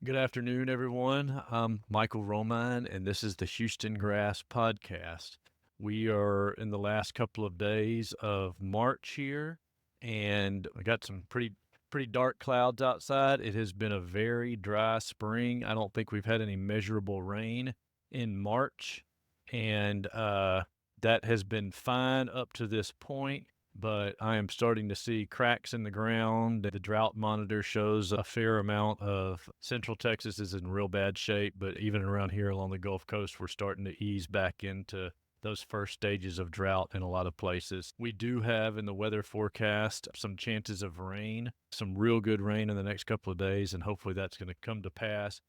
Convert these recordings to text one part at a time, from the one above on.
Good afternoon, everyone. I'm Michael Romine, and this is the Houston Grass Podcast. We are in the last couple of days of March here, and we got some pretty dark clouds outside. It has been a very dry spring. I don't think we've had any measurable rain in March, and that has been fine up to this point. But I am starting to see cracks in the ground. The drought monitor shows a fair amount of Central Texas is in real bad shape, but even around here along the Gulf Coast, we're starting to ease back into those first stages of drought in a lot of places. We do have in the weather forecast some chances of rain, some real good rain in the next couple of days, and hopefully that's going to come to pass.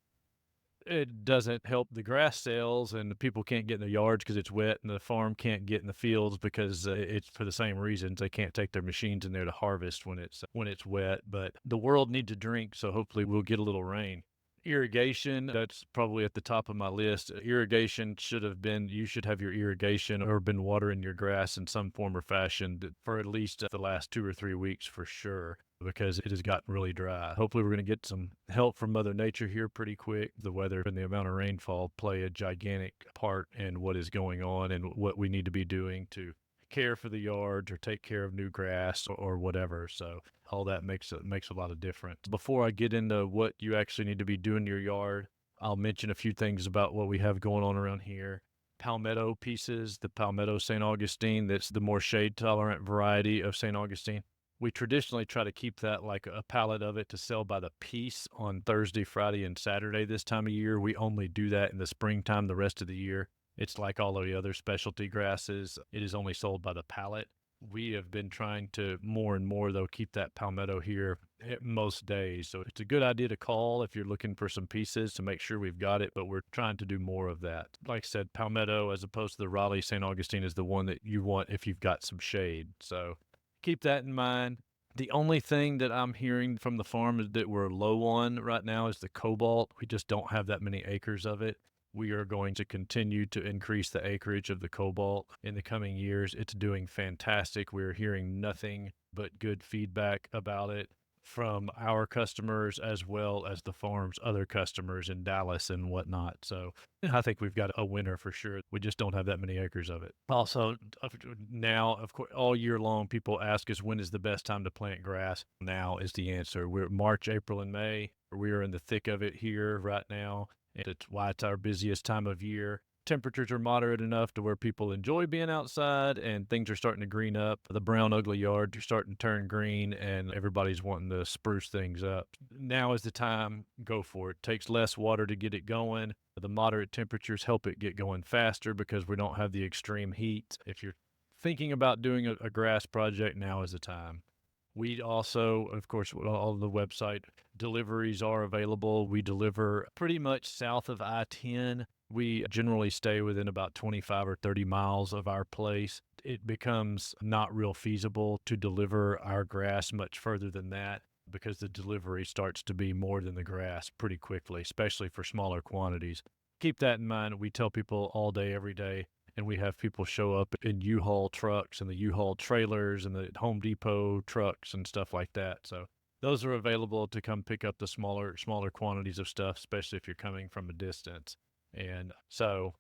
It doesn't help the grass sales, and the people can't get in their yards because it's wet, and the farm can't get in the fields because it's for the same reasons. They can't take their machines in there to harvest when it's wet. But the world needs to drink, so hopefully we'll get a little rain. Irrigation, that's probably at the top of my list. Irrigation should have been, you should have your irrigation or been watering your grass in some form or fashion for at least the last 2 or 3 weeks for sure, because it has gotten really dry. Hopefully, we're going to get some help from Mother Nature here pretty quick. The weather and the amount of rainfall play a gigantic part in what is going on and what we need to be doing to care for the yards or take care of new grass or whatever. So all that makes a lot of difference. Before I get into what you actually need to be doing in your yard, I'll mention a few things about what we have going on around here. Palmetto pieces, the Palmetto St. Augustine, that's the more shade tolerant variety of St. Augustine. We traditionally try to keep that like a pallet of it to sell by the piece on Thursday, Friday, and Saturday this time of year. We only do that in the springtime the rest of the year. It's like all of the other specialty grasses. It is only sold by the pallet. We have been trying to more and more, though, keep that palmetto here most days. So it's a good idea to call if you're looking for some pieces to make sure we've got it, but we're trying to do more of that. Like I said, palmetto as opposed to the Raleigh St. Augustine is the one that you want if you've got some shade. So keep that in mind. The only thing that I'm hearing from the farm that we're low on right now is the cobalt. We just don't have that many acres of it. We are going to continue to increase the acreage of the cobalt in the coming years. It's doing fantastic. We're hearing nothing but good feedback about it from our customers as well as the farm's other customers in Dallas and whatnot. So I think we've got a winner for sure. We just don't have that many acres of it. Also, now, of course, all year long, people ask us when is the best time to plant grass. Now is the answer. We're March, April, and May. We are in the thick of it here right now. It's why it's our busiest time of year. Temperatures are moderate enough to where people enjoy being outside and things are starting to green up. The brown, ugly yards are starting to turn green and everybody's wanting to spruce things up. Now is the time. Go for it. Takes less water to get it going. The moderate temperatures help it get going faster because we don't have the extreme heat. If you're thinking about doing a grass project, now is the time. We also, of course, all the website deliveries are available. We deliver pretty much south of I-10. We generally stay within about 25 or 30 miles of our place. It becomes not real feasible to deliver our grass much further than that because the delivery starts to be more than the grass pretty quickly, especially for smaller quantities. Keep that in mind. We tell people all day, every day, and we have people show up in U-Haul trucks and the U-Haul trailers and the Home Depot trucks and stuff like that. So those are available to come pick up the smaller quantities of stuff, especially if you're coming from a distance. And so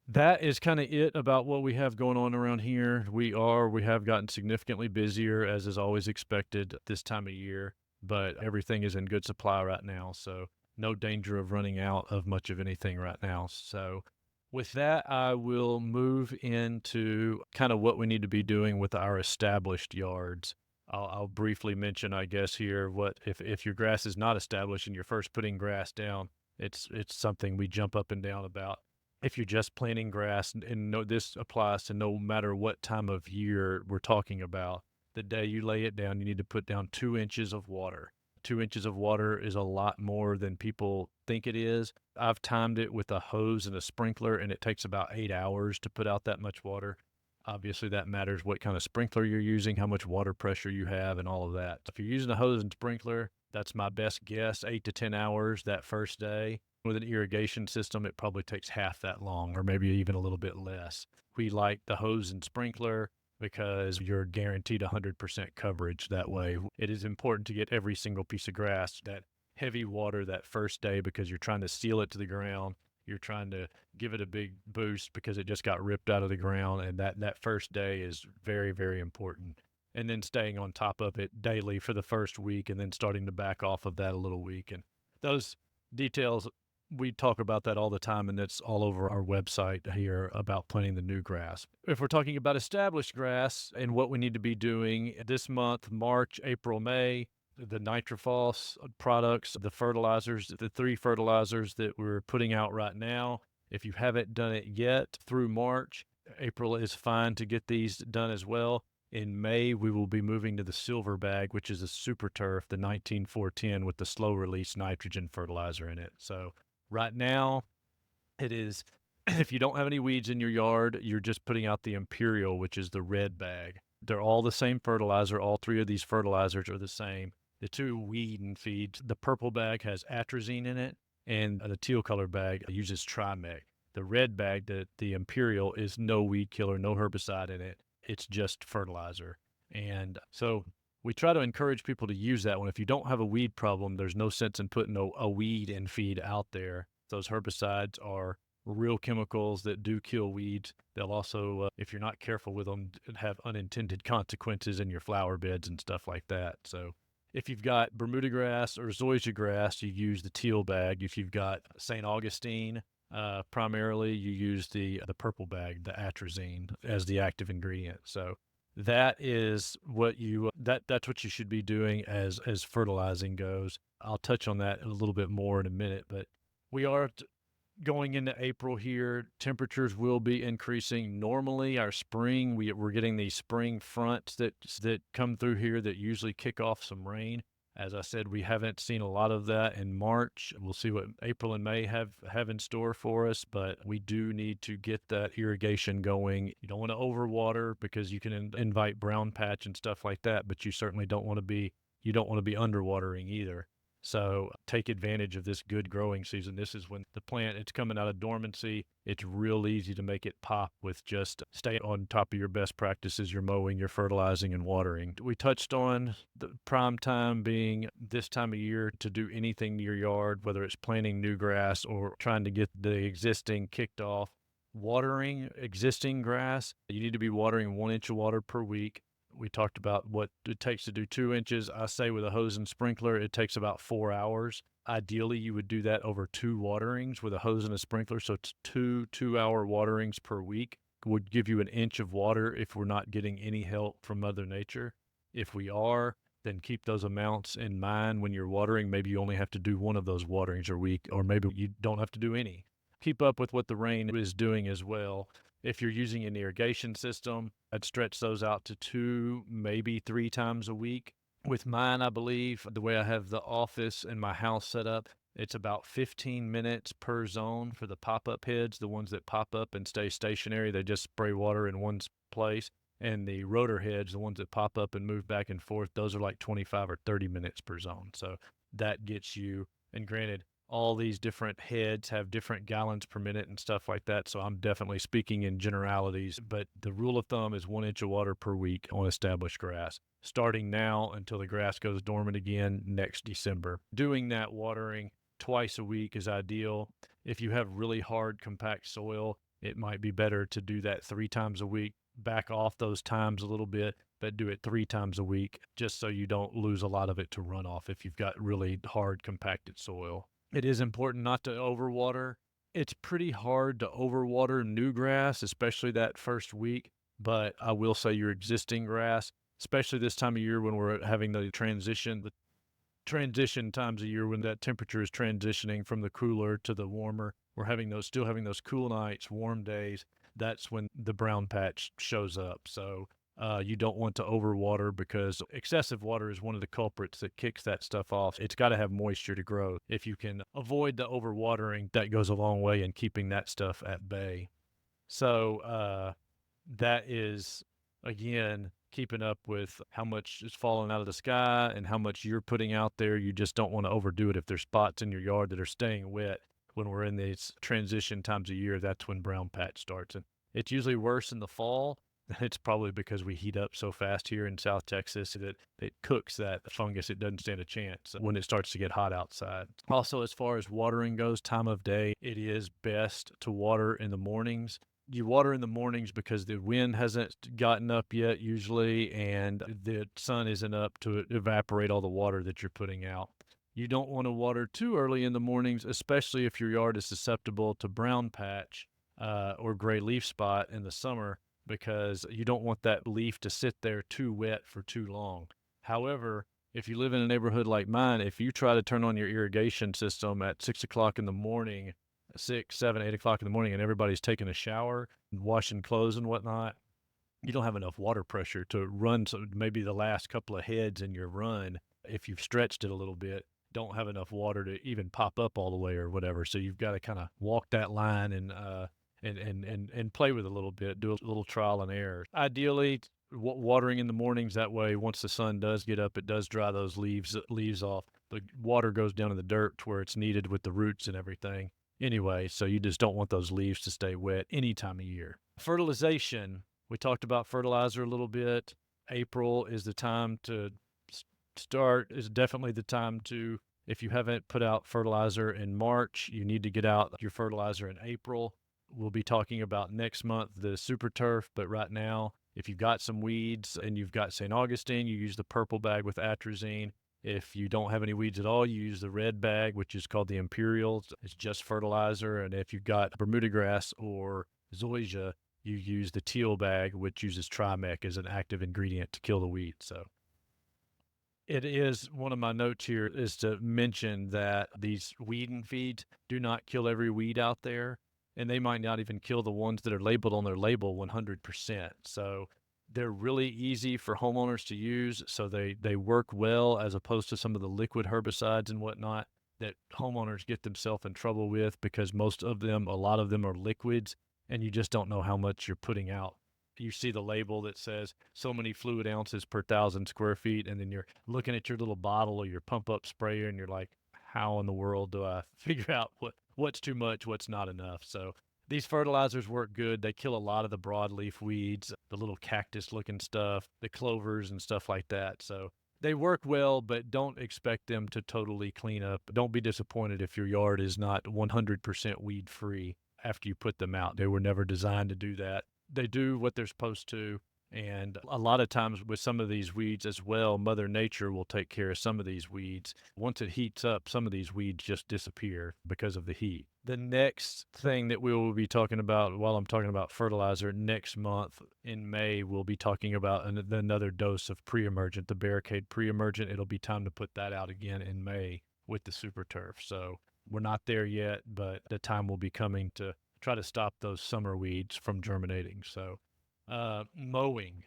that is kind of it about what we have going on around here. We have gotten significantly busier, as is always expected this time of year, but everything is in good supply right now. So no danger of running out of much of anything right now. So with that, I will move into kind of what we need to be doing with our established yards. I'll briefly mention, I guess, here what if your grass is not established and you're first putting grass down, it's something we jump up and down about. If you're just planting grass, and no, this applies to no matter what time of year we're talking about, the day you lay it down, you need to put down 2 inches of water. 2 inches of water is a lot more than people think it is. I've timed it with a hose and a sprinkler, and it takes about 8 hours to put out that much water. Obviously, that matters what kind of sprinkler you're using, how much water pressure you have, and all of that. If you're using a hose and sprinkler, that's my best guess, 8 to 10 hours that first day. With an irrigation system, it probably takes half that long, or maybe even a little bit less. We like the hose and sprinkler because you're guaranteed 100% coverage that way. It is important to get every single piece of grass that heavy water that first day because you're trying to seal it to the ground. You're trying to give it a big boost because it just got ripped out of the ground. And that first day is very, very important. And then staying on top of it daily for the first week and then starting to back off of that a little week. And those details, we talk about that all the time, and it's all over our website here about planting the new grass. If we're talking about established grass and what we need to be doing this month, March, April, May, the nitrophos products, the fertilizers, the 3 fertilizers that we're putting out right now. If you haven't done it yet through March, April is fine to get these done as well. In May, we will be moving to the silver bag, which is a super turf, the 19410 with the slow release nitrogen fertilizer in it. So right now, it is, if you don't have any weeds in your yard, you're just putting out the Imperial, which is the red bag. They're all the same fertilizer. All 3 of these fertilizers are the same. The 2 weed and feeds, the purple bag has atrazine in it, and the teal color bag uses Trimec. The red bag, the Imperial, is no weed killer, no herbicide in it. It's just fertilizer. And so we try to encourage people to use that one. If you don't have a weed problem, there's no sense in putting a weed in feed out there. Those herbicides are real chemicals that do kill weeds. They'll also, if you're not careful with them, have unintended consequences in your flower beds and stuff like that. So if you've got Bermuda grass or zoysia grass, you use the teal bag. If you've got St. Augustine, primarily you use the purple bag, the atrazine, as the active ingredient. So that is what that's what you should be doing as fertilizing goes. I'll touch on that a little bit more in a minute, but we are going into April here. Temperatures will be increasing. Normally, our spring, we're getting these spring fronts that come through here that usually kick off some rain. As I said, we haven't seen a lot of that in March. We'll see what April and May have in store for us, but we do need to get that irrigation going. You don't want to overwater because you can invite brown patch and stuff like that, but you certainly don't want to be underwatering either. So take advantage of this good growing season. This is when the plant, it's coming out of dormancy. It's real easy to make it pop with just staying on top of your best practices, your mowing, your fertilizing, and watering. We touched on the prime time being this time of year to do anything to your yard, whether it's planting new grass or trying to get the existing kicked off. Watering existing grass, you need to be watering 1 inch of water per week. We talked about what it takes to do 2 inches. I say with a hose and sprinkler, it takes about 4 hours. Ideally, you would do that over 2 waterings with a hose and a sprinkler. So it's 2-hour waterings per week would give you 1 inch of water if we're not getting any help from Mother Nature. If we are, then keep those amounts in mind when you're watering. Maybe you only have to do 1 of those waterings a week, or maybe you don't have to do any. Keep up with what the rain is doing as well. If you're using an irrigation system, I'd stretch those out to 2, maybe 3 times a week. With mine, I believe, the way I have the office and my house set up, it's about 15 minutes per zone for the pop-up heads, the ones that pop up and stay stationary. They just spray water in one place. And the rotor heads, the ones that pop up and move back and forth, those are like 25 or 30 minutes per zone. So that gets you, and granted, all these different heads have different gallons per minute and stuff like that. So I'm definitely speaking in generalities, but the rule of thumb is 1 inch of water per week on established grass, starting now until the grass goes dormant again next December. Doing that watering twice a week is ideal. If you have really hard, compact soil, it might be better to do that 3 times a week. Back off those times a little bit, but do it 3 times a week just so you don't lose a lot of it to runoff if you've got really hard, compacted soil. It is important not to overwater. It's pretty hard to overwater new grass, especially that first week, but I will say your existing grass, especially this time of year when we're having the transition times of year when that temperature is transitioning from the cooler to the warmer, we're still having those cool nights, warm days. That's when the brown patch shows up. So you don't want to overwater because excessive water is one of the culprits that kicks that stuff off. It's got to have moisture to grow. If you can avoid the overwatering, that goes a long way in keeping that stuff at bay. So that is, again, keeping up with how much is falling out of the sky and how much you're putting out there. You just don't want to overdo it. If there's spots in your yard that are staying wet when we're in these transition times of year, that's when brown patch starts. And it's usually worse in the fall. It's probably because we heat up so fast here in South Texas that it cooks that fungus. It doesn't stand a chance when it starts to get hot outside. Also, as far as watering goes, time of day, it is best to water in the mornings. You water in the mornings because the wind hasn't gotten up yet, usually, and the sun isn't up to evaporate all the water that you're putting out. You don't want to water too early in the mornings, especially if your yard is susceptible to brown patch or gray leaf spot in the summer, because you don't want that leaf to sit there too wet for too long. However, if you live in a neighborhood like mine, if you try to turn on your irrigation system at 6 o'clock in the morning, 6, 7, 8 o'clock in the morning, and everybody's taking a shower and washing clothes and whatnot, you don't have enough water pressure to run. So maybe the last couple of heads in your run, if you've stretched it a little bit, don't have enough water to even pop up all the way or whatever. So you've got to kind of walk that line and play with it a little bit, do a little trial and error. Ideally, watering in the mornings, that way once the sun does get up, it does dry those leaves off. The water goes down in the dirt to where it's needed with the roots and everything. Anyway, so you just don't want those leaves to stay wet any time of year. Fertilization, we talked about fertilizer a little bit. April is the time to start, is definitely the time to, if you haven't put out fertilizer in March, you need to get out your fertilizer in April. We'll be talking about next month the super turf, but right now, if you've got some weeds and you've got St. Augustine, you use the purple bag with atrazine. If you don't have any weeds at all, you use the red bag, which is called the Imperial. It's just fertilizer. And if you've got Bermuda grass or zoysia, you use the teal bag, which uses Trimec as an active ingredient to kill the weeds. So it is one of my notes here is to mention that these weeding feeds do not kill every weed out there, and they might not even kill the ones that are labeled on their label 100%. So they're really easy for homeowners to use. So they work well as opposed to some of the liquid herbicides and whatnot that homeowners get themselves in trouble with, because most of them, a lot of them are liquids, and you just don't know how much you're putting out. You see the label that says so many fluid ounces per 1,000 square feet, and then you're looking at your little bottle or your pump up sprayer, and you're like, how in the world do I figure out what's too much, what's not enough? So these fertilizers work good. They kill a lot of the broadleaf weeds, the little cactus looking stuff, the clovers and stuff like that. So they work well, but don't expect them to totally clean up. Don't be disappointed if your yard is not 100% weed free after you put them out. They were never designed to do that. They do what they're supposed to. And a lot of times with some of these weeds as well, Mother Nature will take care of some of these weeds. Once it heats up, some of these weeds just disappear because of the heat. The next thing that we will be talking about while I'm talking about fertilizer next month in May, we'll be talking about another dose of pre-emergent, the Barricade pre-emergent. It'll be time to put that out again in May with the super turf. So we're not there yet, but the time will be coming to try to stop those summer weeds from germinating. So mowing,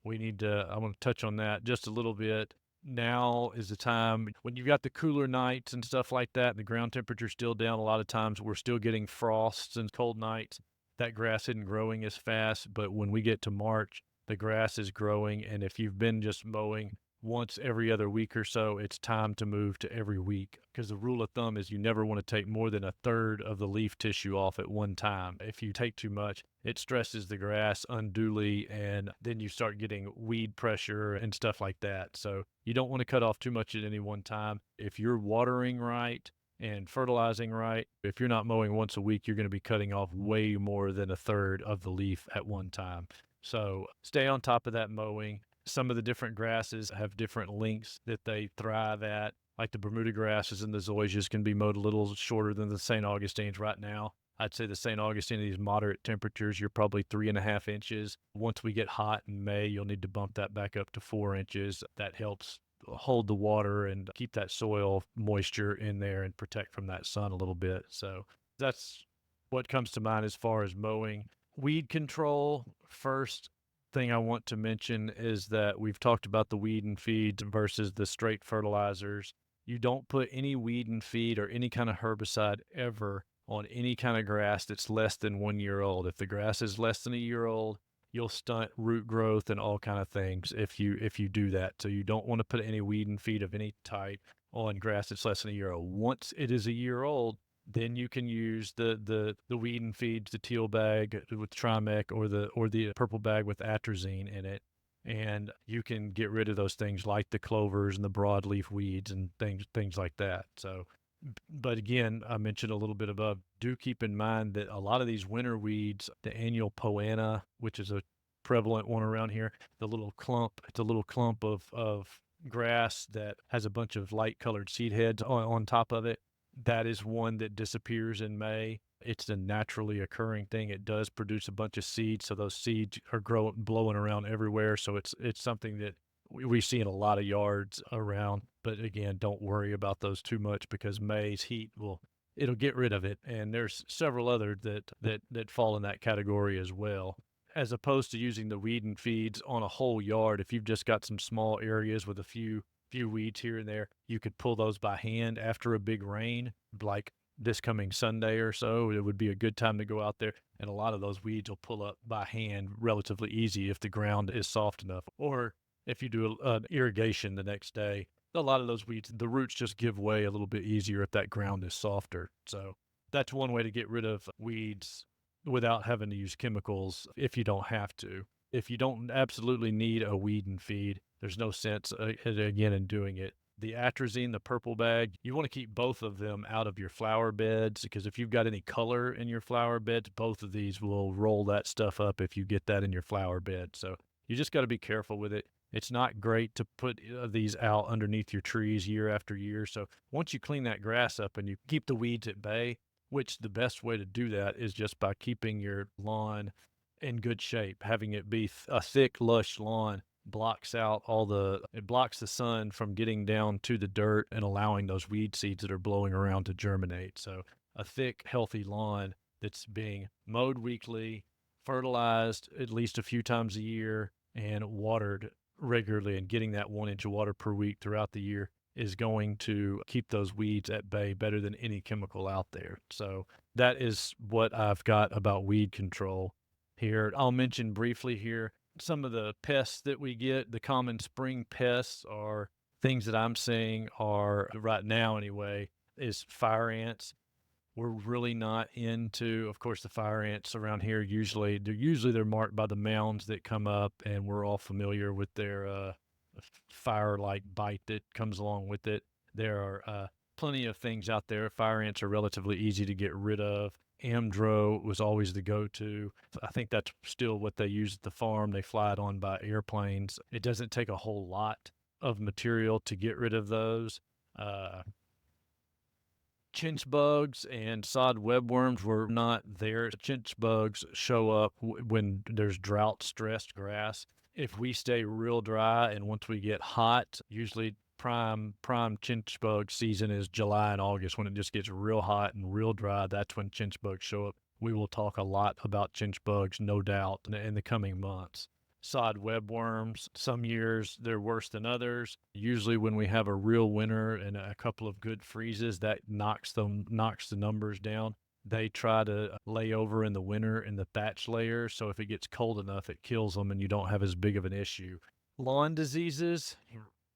I want to touch on that just a little bit. Now is the time when you've got the cooler nights and stuff like that, and the ground temperature's still down. A lot of times we're still getting frosts and cold nights. That grass isn't growing as fast, but when we get to March, the grass is growing. And if you've been just mowing once every other week or so, it's time to move to every week, because the rule of thumb is you never want to take more than a third of the leaf tissue off at one time. If you take too much, it stresses the grass unduly, and then you start getting weed pressure and stuff like that. So you don't want to cut off too much at any one time. If you're watering right and fertilizing right, if you're not mowing once a week, you're going to be cutting off way more than a third of the leaf at one time. So stay on top of that mowing. Some of the different grasses have different lengths that they thrive at. Like the Bermuda grasses and the zoysias can be mowed a little shorter than the St. Augustines right now. I'd say the St. Augustine, at these moderate temperatures, you're probably 3.5 inches. Once we get hot in May, you'll need to bump that back up to 4 inches. That helps hold the water and keep that soil moisture in there and protect from that sun a little bit. So that's what comes to mind as far as mowing. Weed control, first thing I want to mention is that we've talked about the weed and feeds versus the straight fertilizers. You don't put any weed and feed or any kind of herbicide ever on any kind of grass that's less than 1 year old. If the grass is less than a year old, you'll stunt root growth and all kind of things if you do that. So you don't want to put any weed and feed of any type on grass that's less than a year old. Once it is a year old, Then you can use the weed and feeds, the teal bag with Trimec, or the purple bag with atrazine in it, and you can get rid of those things like the clovers and the broadleaf weeds and things like that. So, but again, I mentioned a little bit above. Do keep in mind that a lot of these winter weeds, the annual poana, which is a prevalent one around here, the little clump, it's a little clump of grass that has a bunch of light colored seed heads on top of it. That is one that disappears in May. It's a naturally occurring thing. It does produce a bunch of seeds, so those seeds are blowing around everywhere. So it's something that we see in a lot of yards around. But again, don't worry about those too much because May's heat it'll get rid of it. And there's several other that fall in that category as well. As opposed to using the weed and feeds on a whole yard, if you've just got some small areas with a few weeds here and there, you could pull those by hand after a big rain, like this coming Sunday or so. It would be a good time to go out there, and a lot of those weeds will pull up by hand relatively easy if the ground is soft enough. Or if you do an irrigation the next day, a lot of those weeds, the roots just give way a little bit easier if that ground is softer. So that's one way to get rid of weeds without having to use chemicals if you don't have to. If you don't absolutely need a weed and feed, there's no sense, again, in doing it. The atrazine, the purple bag, you want to keep both of them out of your flower beds because if you've got any color in your flower beds, both of these will roll that stuff up if you get that in your flower bed. So you just got to be careful with it. It's not great to put these out underneath your trees year after year. So once you clean that grass up and you keep the weeds at bay, which the best way to do that is just by keeping your lawn in good shape, having it be a thick, lush lawn it blocks the sun from getting down to the dirt and allowing those weed seeds that are blowing around to germinate. So a thick, healthy lawn that's being mowed weekly, fertilized at least a few times a year, and watered regularly, and getting that 1 inch of water per week throughout the year is going to keep those weeds at bay better than any chemical out there. So that is what I've got about weed control here. I'll mention briefly here some of the pests that we get. The common spring pests are things that I'm seeing are right now anyway, is fire ants. We're really not into, of course, the fire ants around here. They're marked by the mounds that come up, and we're all familiar with their fire-like bite that comes along with it. There are plenty of things out there. Fire ants are relatively easy to get rid of. Amdro was always the go-to. I think that's still what they use at the farm. They fly it on by airplanes. It doesn't take a whole lot of material to get rid of those. Chinch bugs and sod webworms were not there. Chinch bugs show up when there's drought stressed grass. If we stay real dry and once we get hot, usually prime chinch bug season is July and August. When it just gets real hot and real dry, that's when chinch bugs show up. We will talk a lot about chinch bugs, no doubt, in the coming months. Sod webworms, some years they're worse than others. Usually when we have a real winter and a couple of good freezes, that knocks the numbers down. They try to lay over in the winter in the thatch layers, so if it gets cold enough, it kills them and you don't have as big of an issue. Lawn diseases,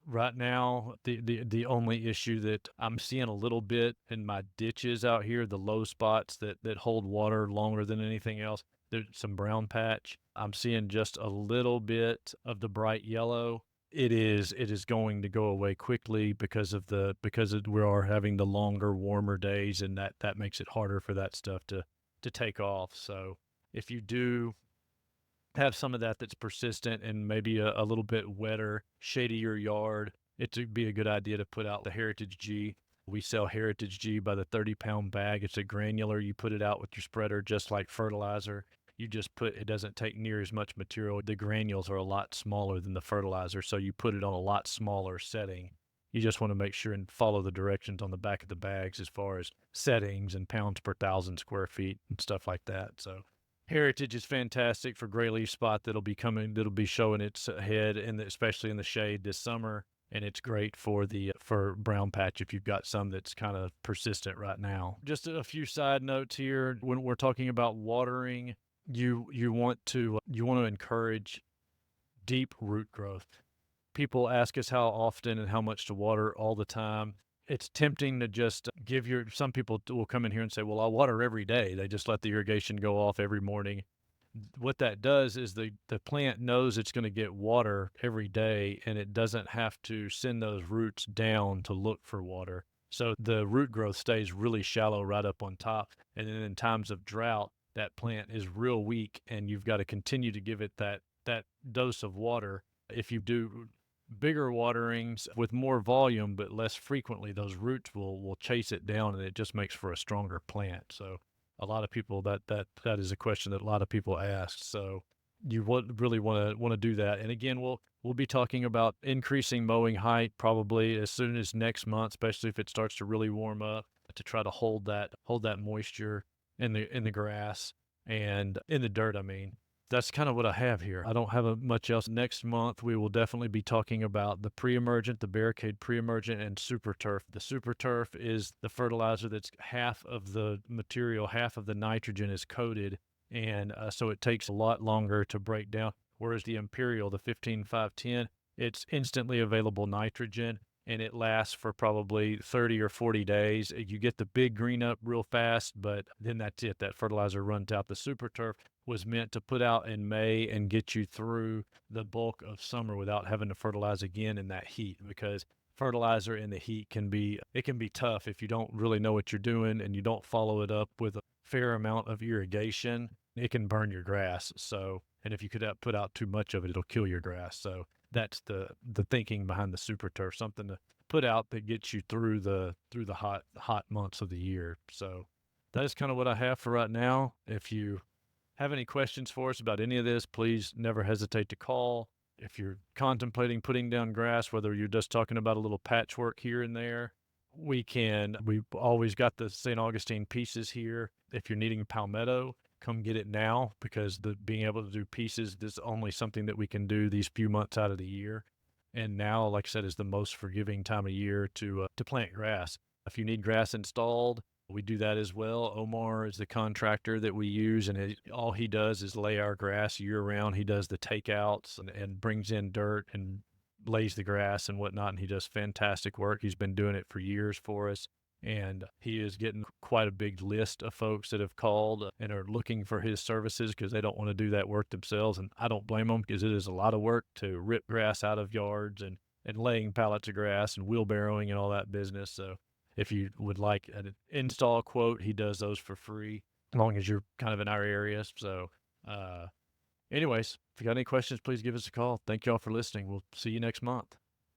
right now, the only issue that I'm seeing a little bit in my ditches out here, the low spots that hold water longer than anything else, there's some brown patch. I'm seeing just a little bit of the bright yellow. It is going to go away quickly because we are having the longer, warmer days, and that makes it harder for that stuff to take off. So if you do have some of that's persistent and maybe a little bit wetter, shadier yard, it would be a good idea to put out the Heritage G. We sell Heritage G by the 30-pound bag. It's a granular. You put it out with your spreader just like fertilizer. It doesn't take near as much material. The granules are a lot smaller than the fertilizer, so you put it on a lot smaller setting. You just want to make sure and follow the directions on the back of the bags as far as settings and pounds per 1,000 square feet and stuff like that. So Heritage is fantastic for gray leaf spot that'll be showing its head, especially in the shade this summer. And it's great for brown patch if you've got some that's kind of persistent right now. Just a few side notes here. When we're talking about watering, you want to encourage deep root growth. People ask us how often and how much to water all the time. it's tempting to just some people will come in here and say, well, I'll water every day. They just let the irrigation go off every morning. What that does is the plant knows it's going to get water every day, and it doesn't have to send those roots down to look for water. So the root growth stays really shallow right up on top. And then in times of drought, that plant is real weak, and you've got to continue to give it that dose of water. If you do bigger waterings with more volume but less frequently, those roots will chase it down, and it just makes for a stronger plant. So a lot of people that is a question that a lot of people ask. So you really want to do that. And again, we'll be talking about increasing mowing height probably as soon as next month, especially if it starts to really warm up, to try to hold that moisture in the grass and in the dirt. I mean, that's kind of what I have here. I don't have much else. Next month, we will definitely be talking about the pre-emergent, the barricade pre-emergent, and super turf. The super turf is the fertilizer that's half of the material, half of the nitrogen is coated, and so it takes a lot longer to break down. Whereas the imperial, the 15510, it's instantly available nitrogen, and it lasts for probably 30 or 40 days. You get the big green up real fast, but then that's it. That fertilizer runs out. The super turf was meant to put out in May and get you through the bulk of summer without having to fertilize again in that heat, because fertilizer in the heat can be tough if you don't really know what you're doing and you don't follow it up with a fair amount of irrigation. It can burn your grass. So, and if you could put out too much of it, it'll kill your grass. So that's the thinking behind the super turf, something to put out that gets you through the hot months of the year. So that is kind of what I have for right now. If you have any questions for us about any of this, please never hesitate to call. If you're contemplating putting down grass, whether you're just talking about a little patchwork here and there, we've always got the St. Augustine pieces here. If you're needing palmetto, come get it now, because being able to do pieces is only something that we can do these few months out of the year. And now, like I said, is the most forgiving time of year to plant grass. If you need grass installed, we do that as well. Omar is the contractor that we use, and all he does is lay our grass year round. He does the takeouts and brings in dirt and lays the grass and whatnot, and he does fantastic work. He's been doing it for years for us, and he is getting quite a big list of folks that have called and are looking for his services because they don't want to do that work themselves. And I don't blame them, because it is a lot of work to rip grass out of yards and laying pallets of grass and wheelbarrowing and all that business. So if you would like an install quote, he does those for free, as long as you're kind of in our area. So, anyways, if you got any questions, please give us a call. Thank y'all for listening. We'll see you next month.